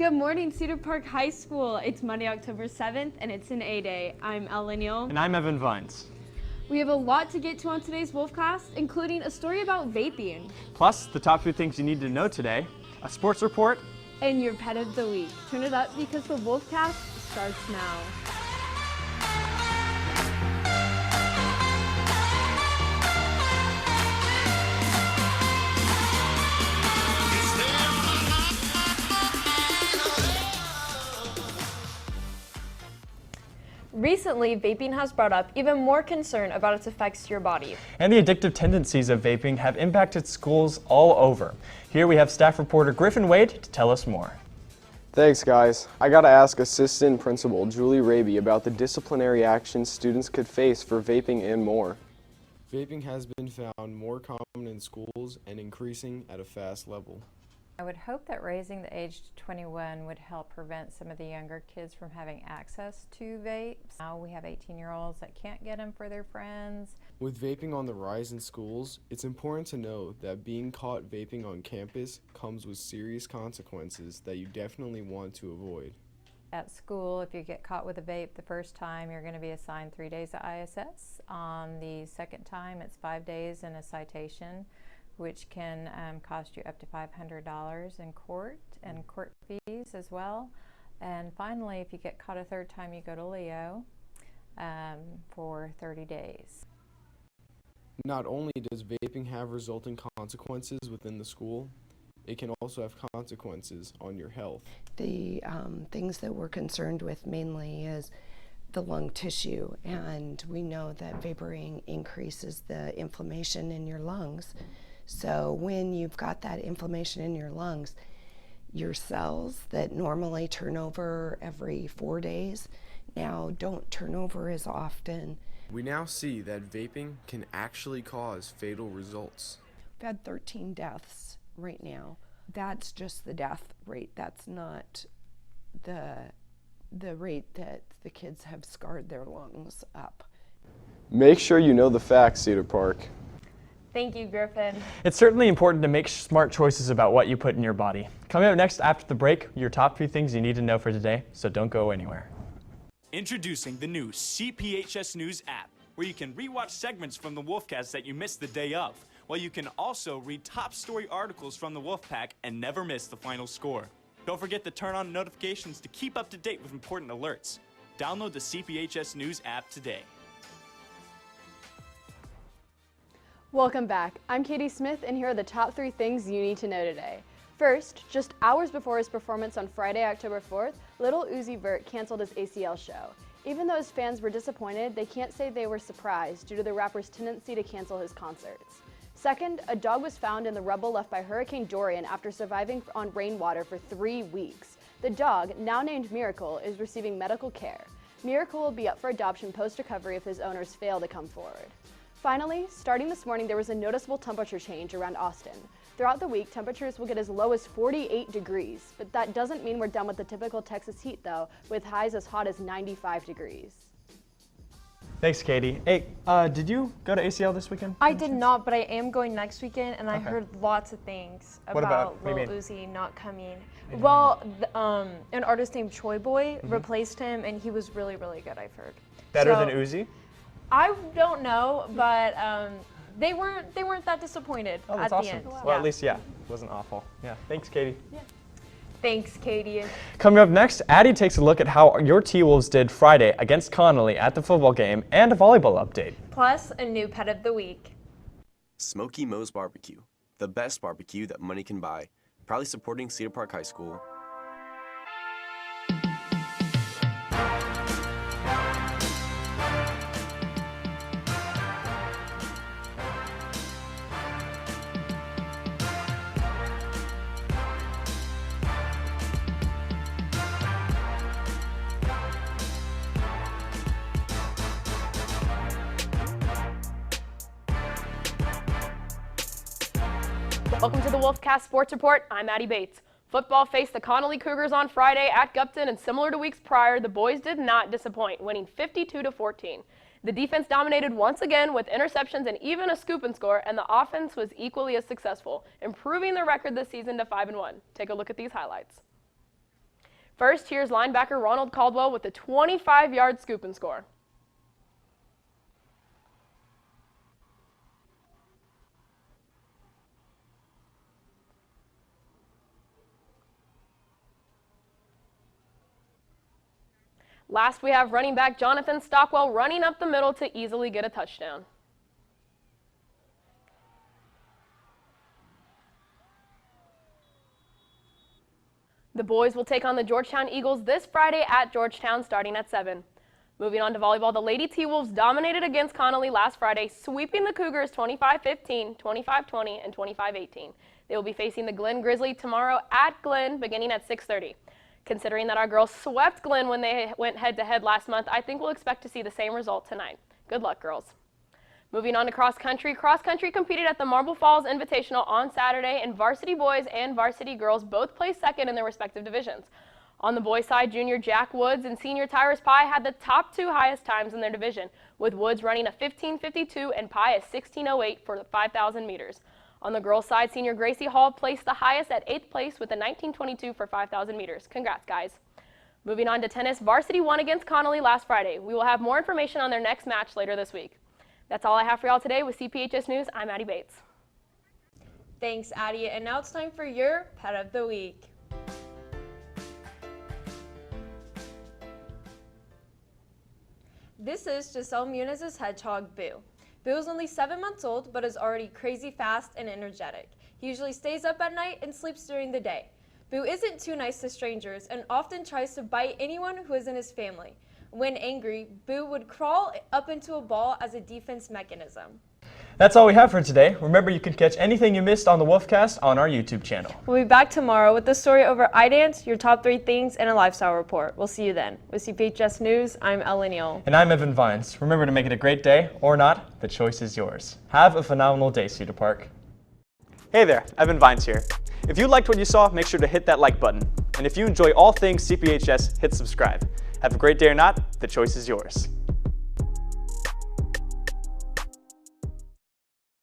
Good morning, Cedar Park High School. It's Monday, October 7th, and it's an A-Day. I'm Ellen Neal. And I'm Evan Vines. We have a lot to get to on today's Wolfcast, including a story about vaping. Plus, the top 3 things you need to know today, a sports report, and your pet of the week. Turn it up because the Wolfcast starts now. Recently, vaping has brought up even more concern about its effects to your body. And the addictive tendencies of vaping have impacted schools all over. Here we have staff reporter Griffin Wade to tell us more. Thanks, guys. I gotta ask Assistant Principal Julie Raby about the disciplinary actions students could face for vaping and more. Vaping has been found more common in schools and increasing at a fast level. I would hope that raising the age to 21 would help prevent some of the younger kids from having access to vapes. Now we have 18-year-olds that can't get them for their friends. With vaping on the rise in schools, it's important to know that being caught vaping on campus comes with serious consequences that you definitely want to avoid. At school, if you get caught with a vape the first time, you're going to be assigned 3 days of ISS. On the second time, it's 5 days and a citation, which can cost you up to $500 in court and court fees as well. And finally, if you get caught a third time, you go to Leo for 30 days. Not only does vaping have resulting consequences within the school, it can also have consequences on your health. The things that we're concerned with mainly is the lung tissue, and we know that vaporing increases the inflammation in your lungs. So when you've got that inflammation in your lungs, your cells that normally turn over every 4 days now don't turn over as often. We now see that vaping can actually cause fatal results. We've had 13 deaths right now. That's just the death rate. That's not the rate that the kids have scarred their lungs up. Make sure you know the facts, Cedar Park. Thank you, Griffin. It's certainly important to make smart choices about what you put in your body. Coming up next after the break, your top 3 things you need to know for today, so don't go anywhere. Introducing the new CPHS News app, where you can rewatch segments from the Wolfcast that you missed the day of, while you can also read top story articles from the Wolfpack and never miss the final score. Don't forget to turn on notifications to keep up to date with important alerts. Download the CPHS News app today. Welcome back. I'm Katie Smith, and here are the top 3 things you need to know today. First, just hours before his performance on Friday, October 4th, Lil Uzi Vert canceled his ACL show. Even though his fans were disappointed, they can't say they were surprised due to the rapper's tendency to cancel his concerts. Second, a dog was found in the rubble left by Hurricane Dorian after surviving on rainwater for 3 weeks. The dog, now named Miracle, is receiving medical care. Miracle will be up for adoption post-recovery if his owners fail to come forward. Finally, starting this morning, there was a noticeable temperature change around Austin. Throughout the week, temperatures will get as low as 48 degrees, but that doesn't mean we're done with the typical Texas heat, though, with highs as hot as 95 degrees. Thanks, Katie. Hey, did you go to ACL this weekend? I did not, but I am going next weekend, and I heard lots of things about Lil Uzi not coming. Well, an artist named Choi Boy replaced him, and he was really, really good, I've heard. Better than Uzi? I don't know, but they weren't that disappointed at awesome. the end. Well, at least, it wasn't awful. Yeah, thanks, Katie. Yeah. Thanks, Katie. Coming up next, Addie takes a look at how your T-Wolves did Friday against Connolly at the football game and a volleyball update. Plus, a new pet of the week. Smoky Moe's Barbecue, the best barbecue that money can buy. Proudly supporting Cedar Park High School. Welcome to the Wolfcast Sports Report. I'm Addie Bates. Football faced the Connolly Cougars on Friday at Gupton, and similar to weeks prior, the boys did not disappoint, winning 52-14. The defense dominated once again with interceptions and even a scoop and score, and the offense was equally as successful, improving their record this season to 5-1. Take a look at these highlights. First, here's linebacker Ronald Caldwell with a 25-yard scoop and score. Last, we have running back Jonathan Stockwell running up the middle to easily get a touchdown. The boys will take on the Georgetown Eagles this Friday at Georgetown starting at 7. Moving on to volleyball, the Lady T-Wolves dominated against Connolly last Friday, sweeping the Cougars 25-15, 25-20, and 25-18. They will be facing the Glen Grizzly tomorrow at Glen beginning at 6:30. Considering that our girls swept Glen when they went head-to-head last month, I think we'll expect to see the same result tonight. Good luck, girls. Moving on to cross country. Cross country competed at the Marble Falls Invitational on Saturday, and varsity boys and varsity girls both placed second in their respective divisions. On the boys' side, junior Jack Woods and senior Tyrus Pye had the top 2 highest times in their division, with Woods running a 15:52 and Pye a 16:08 for the 5,000 meters. On the girls' side, senior Gracie Hall placed the highest at 8th place with a 19:22 for 5,000 meters. Congrats, guys. Moving on to tennis, varsity won against Connolly last Friday. We will have more information on their next match later this week. That's all I have for y'all today with CPHS News. I'm Addie Bates. Thanks, Addie. And now it's time for your Pet of the Week. This is Giselle Muniz's hedgehog, Boo. Boo is only 7 months old, but is already crazy fast and energetic. He usually stays up at night and sleeps during the day. Boo isn't too nice to strangers and often tries to bite anyone who is in his family. When angry, Boo would crawl up into a ball as a defense mechanism. That's all we have for today. Remember, you can catch anything you missed on the Wolfcast on our YouTube channel. We'll be back tomorrow with the story over iDance, your top 3 things, and a lifestyle report. We'll see you then. With CPHS News, I'm Ellen Neal. And I'm Evan Vines. Remember to make it a great day, or not, the choice is yours. Have a phenomenal day, Cedar Park. Hey there, Evan Vines here. If you liked what you saw, make sure to hit that like button. And if you enjoy all things CPHS, hit subscribe. Have a great day or not, the choice is yours.